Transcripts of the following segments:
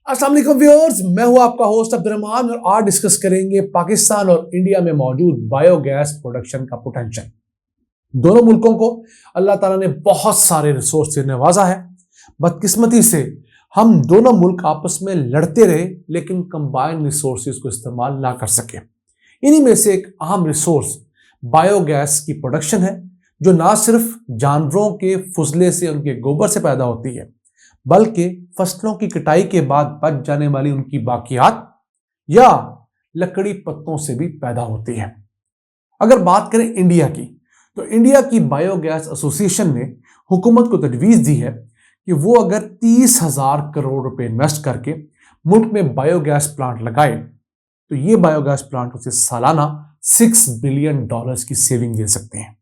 अस्सलाम वालेकुम व्यूअर्स, मैं हूं आपका होस्ट अब्दुर्रहमान और आज डिस्कस करेंगे पाकिस्तान और इंडिया में मौजूद बायोगैस प्रोडक्शन का पोटेंशियल। दोनों मुल्कों को अल्लाह ताला ने बहुत सारे रिसोर्स से नवाजा है। बदकिस्मती से हम दोनों मुल्क आपस में लड़ते रहे लेकिन कंबाइंड रिसोर्सेज को इस्तेमाल ना कर सके। इन्हीं में से एक अहम रिसोर्स बायोगैस की प्रोडक्शन है, जो ना सिर्फ जानवरों के फुजले से, उनके गोबर से पैदा होती है, बल्कि फसलों की कटाई के बाद बच जाने वाली उनकी बाकियात या लकड़ी पत्तों से भी पैदा होती है। अगर बात करें इंडिया की, तो इंडिया की बायोगैस एसोसिएशन ने हुकूमत को तजवीज़ दी है कि वो अगर 30,000 करोड़ रुपए इन्वेस्ट करके मुल्क में बायोगैस प्लांट लगाए तो ये बायोगैस प्लांट उसे सालाना $6 बिलियन की सेविंग दे सकते हैं।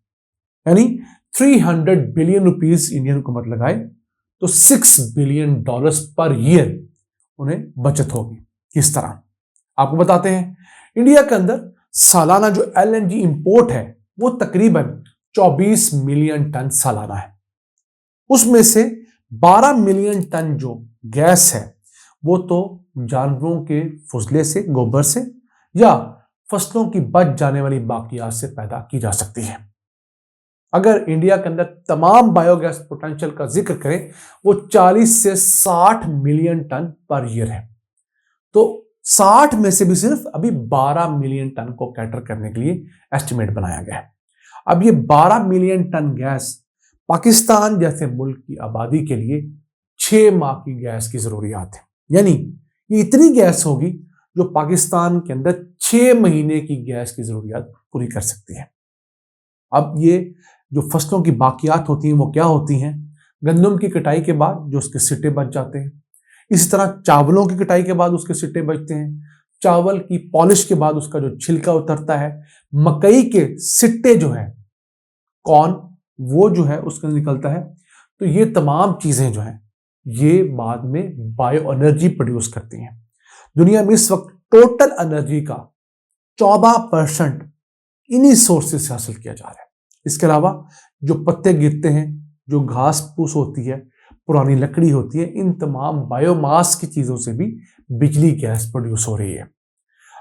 यानी 300 बिलियन रुपीस इंडियन हुकूमत लगाए तो $6 बिलियन पर ईयर उन्हें बचत होगी। किस तरह आपको बताते हैं। इंडिया के अंदर सालाना जो LNG इंपोर्ट है वो तकरीबन 24 मिलियन टन सालाना है। उसमें से 12 मिलियन टन जो गैस है वो तो जानवरों के फुजले से, गोबर से या फसलों की बच जाने वाली बाकियात से पैदा की जा सकती है। अगर इंडिया के अंदर तमाम बायोगैस पोटेंशियल का जिक्र करें, वो 40 से 60 मिलियन टन पर ईयर है। तो 60 में से भी सिर्फ अभी 12 मिलियन टन को कैटर करने के लिए एस्टिमेट बनाया गया है। अब ये 12 मिलियन टन गैस पाकिस्तान जैसे मुल्क की आबादी के लिए 6 माह की गैस की जरूरियात है। यानी ये इतनी गैस होगी जो पाकिस्तान के अंदर 6 महीने की गैस की जरूरियात पूरी कर सकती है। अब ये जो फसलों की बाकियात होती हैं वो क्या होती हैं? गंदम की कटाई के बाद जो उसके सिट्टे बच जाते हैं, इसी तरह चावलों की कटाई के बाद उसके सिट्टे बचते हैं, चावल की पॉलिश के बाद उसका जो छिलका उतरता है, मकई के सिट्टे जो है, कॉर्न, वो जो है उसका निकलता है। तो ये तमाम चीजें जो हैं ये बाद में बायो एनर्जी प्रोड्यूस करती हैं। दुनिया में इस वक्त टोटल एनर्जी का 14% इन्हीं सोर्सेज से हासिल किया जा रहा है। इसके अलावा जो पत्ते गिरते हैं, जो घास फूस होती है, पुरानी लकड़ी होती है, इन तमाम बायोमास की चीजों से भी बिजली गैस प्रोड्यूस हो रही है।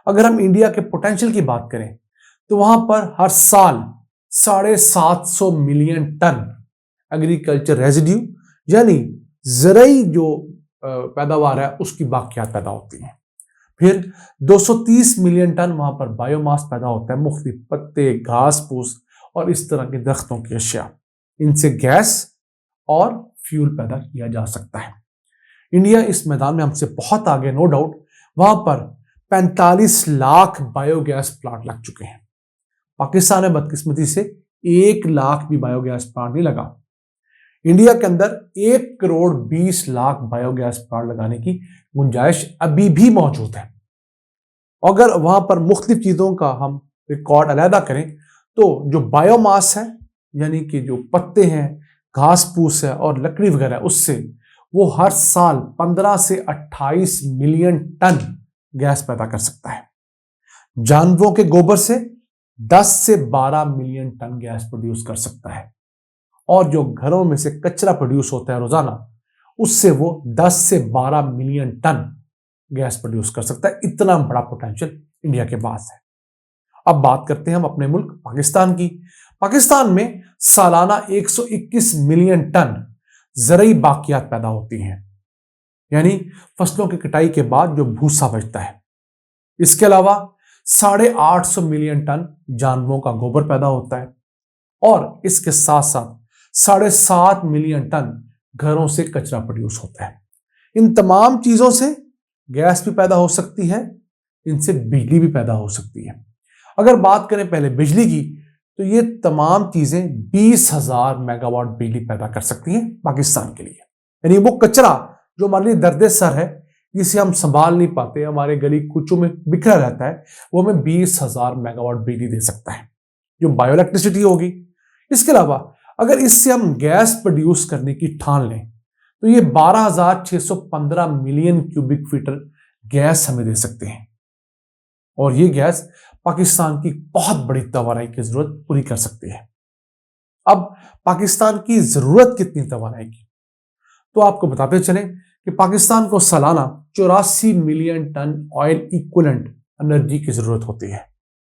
अगर हम इंडिया के पोटेंशियल की बात करें तो वहां पर हर साल 750 मिलियन टन एग्रीकल्चर रेजिड्यू यानी ज़राई जो पैदावार है उसकी बाकियात पैदा होती हैं। फिर 230 मिलियन टन वहां पर बायोमास पैदा होता है, मुख्तलिफ पत्ते, घास फूस और इस तरह के दरख्तों की अशिया। इनसे गैस और फ्यूल पैदा किया जा सकता है। इंडिया इस मैदान में हमसे बहुत आगे, नो डाउट। वहां पर 45 लाख बायोगैस प्लांट लग चुके हैं। पाकिस्तान में बदकिस्मती से 1 लाख भी बायोगैस प्लांट नहीं लगा। इंडिया के अंदर 1 करोड़ 20 लाख बायोगैस प्लांट लगाने की गुंजाइश अभी भी मौजूद है। अगर वहां पर मुख्तलिफ चीजों का हम रिकॉर्ड अलहदा करें तो जो बायोमास है, यानी कि जो पत्ते हैं, घास फूस है और लकड़ी वगैरह, उससे वो हर साल 15 से 28 मिलियन टन गैस पैदा कर सकता है। जानवरों के गोबर से 10 से 12 मिलियन टन गैस प्रोड्यूस कर सकता है। और जो घरों में से कचरा प्रोड्यूस होता है रोजाना, उससे वो 10 से 12 मिलियन टन गैस प्रोड्यूस कर सकता है। इतना बड़ा पोटेंशियल इंडिया के पास है। अब बात करते हैं हम अपने मुल्क पाकिस्तान की। पाकिस्तान में सालाना 121 मिलियन टन ज़राई बाकियात पैदा होती हैं, यानी फसलों की कटाई के बाद जो भूसा बचता है। इसके अलावा 850 मिलियन टन जानवरों का गोबर पैदा होता है और इसके साथ साथ 7.5 मिलियन टन घरों से कचरा प्रोड्यूस होता है। इन तमाम चीजों से गैस भी पैदा हो सकती है, इनसे बिजली भी पैदा हो सकती है। अगर बात करें पहले बिजली की, तो ये तमाम चीजें 20,000 मेगावाट बिजली पैदा कर सकती हैं पाकिस्तान के लिए। यानी वो कचरा जो हमारे लिए दर्द सर है, जिसे हम संभाल नहीं पाते, हमारे गली कुचों में बिखरा रहता है, वो हमें 20,000 मेगावाट बिजली दे सकता है, जो बायो इलेक्ट्रिसिटी होगी। इसके अलावा अगर इससे हम गैस प्रोड्यूस करने की ठान लें तो ये 12,615 मिलियन क्यूबिक फीटर गैस हमें दे सकते हैं और ये गैस पाकिस्तान की बहुत बड़ी तवानाई की जरूरत पूरी कर सकती है। अब पाकिस्तान की जरूरत कितनी तवानाई की, तो आपको बताते चलें कि पाकिस्तान को सालाना 84 million ton oil equivalent energy की जरूरत होती है।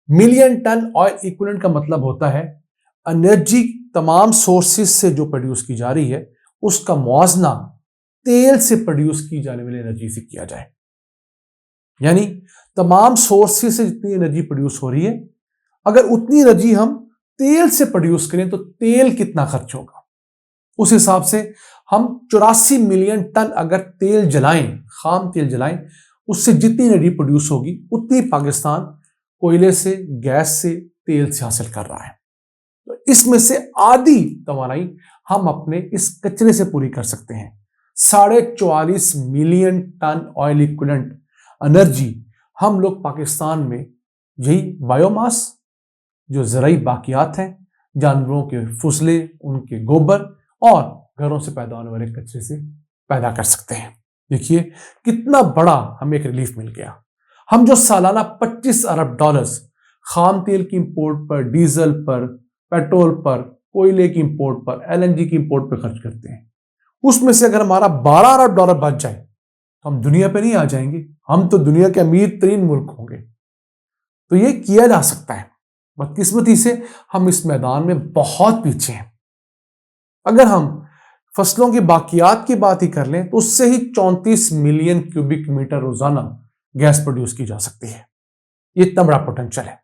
मिलियन टन ऑयल इक्विवेलेंट का मतलब होता है एनर्जी तमाम सोर्सेज से जो प्रोड्यूस की जा रही है उसका मुआवजा तेल से प्रोड्यूस की जाने वाली एनर्जी से किया जाए। यानी तमाम सोर्सेज से जितनी एनर्जी प्रोड्यूस हो रही है, अगर उतनी एनर्जी हम तेल से प्रोड्यूस करें तो तेल कितना खर्च होगा, उस हिसाब से हम 84 मिलियन टन अगर तेल जलाएं, खाम तेल जलाएं, उससे जितनी एनर्जी प्रोड्यूस होगी उतनी पाकिस्तान कोयले से, गैस से, तेल से हासिल कर रहा है। तो इसमें से आधी तवानाई हम अपने इस कचरे से पूरी कर सकते हैं। 44.5 million ton oil equivalent energy हम लोग पाकिस्तान में यही बायोमास, जो ज़राई बाकियात हैं, जानवरों के फुसले, उनके गोबर और घरों से पैदा होने वाले कचरे से पैदा कर सकते हैं। देखिए कितना बड़ा हमें एक रिलीफ मिल गया। हम जो सालाना 25 अरब डॉलर्स खाम तेल की इंपोर्ट पर, डीजल पर, पेट्रोल पर, कोयले की इंपोर्ट पर, एलएनजी की इंपोर्ट पर खर्च करते हैं, उसमें से अगर हमारा 12 अरब डॉलर बच जाए तो हम दुनिया पे नहीं आ जाएंगे, हम तो दुनिया के अमीर तरीन मुल्क होंगे। तो ये किया जा सकता है। बदकिस्मती से हम इस मैदान में बहुत पीछे हैं। अगर हम फसलों की बाकियात की बात ही कर लें तो उससे ही 34 मिलियन क्यूबिक मीटर रोजाना गैस प्रोड्यूस की जा सकती है। ये इतना बड़ा पोटेंशियल है।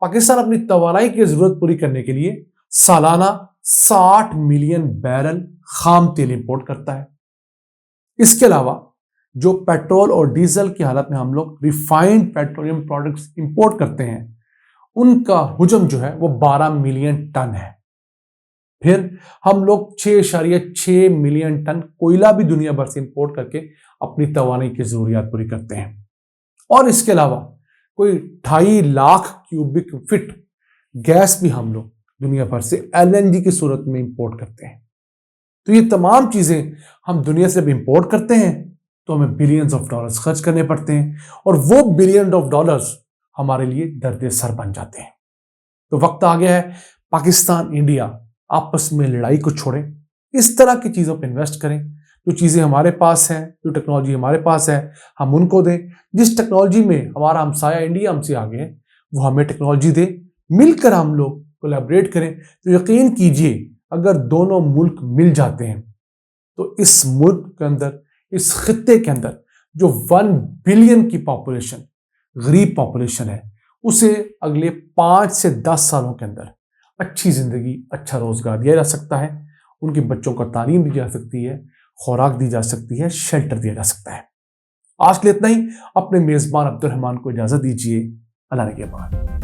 पाकिस्तान अपनी तवानाई की जरूरत पूरी करने के लिए सालाना 60 मिलियन बैरल खाम तेल इंपोर्ट करता है। इसके अलावा जो पेट्रोल और डीजल की हालत में हम लोग रिफाइंड पेट्रोलियम प्रोडक्ट्स इंपोर्ट करते हैं, उनका हुजम जो है वो 12 मिलियन टन है। फिर हम लोग 6.6 मिलियन टन कोयला भी दुनिया भर से इंपोर्ट करके अपनी तवानाई की जरूरियात पूरी करते हैं। और इसके अलावा कोई 2.5 लाख क्यूबिक फीट गैस भी हम लोग दुनिया भर से एलएनजी की सूरत में इंपोर्ट करते हैं। तो ये तमाम चीजें हम दुनिया से भी इंपोर्ट करते हैं तो हमें बिलियंस ऑफ डॉलर्स खर्च करने पड़ते हैं, और वो बिलियन ऑफ डॉलर्स हमारे लिए दर्द सर बन जाते हैं। तो वक्त आ गया है पाकिस्तान इंडिया आपस में लड़ाई को छोड़ें, इस तरह की चीज़ों पर इन्वेस्ट करें। जो चीज़ें हमारे पास हैं, जो टेक्नोलॉजी हमारे पास है, हम उनको दें। जिस टेक्नोलॉजी में हमारा हमसाया इंडिया हमसे आगे है वो हमें टेक्नोलॉजी दे, मिलकर हम लोग कोलैबोरेट करें। तो यकीन कीजिए अगर दोनों मुल्क मिल जाते हैं तो इस मुल्क के अंदर, इस खित्ते के अंदर जो 1 बिलियन की पॉपुलेशन, गरीब पॉपुलेशन है, उसे अगले 5 से 10 सालों के अंदर अच्छी जिंदगी, अच्छा रोजगार दिया जा सकता है। उनके बच्चों को तालीम दी जा सकती है, खुराक दी जा सकती है, शेल्टर दिया जा सकता है। आज के लिए इतना ही। अपने मेजबान अब्दुल रहमान को इजाजत दीजिए। अल्लाह के बाद।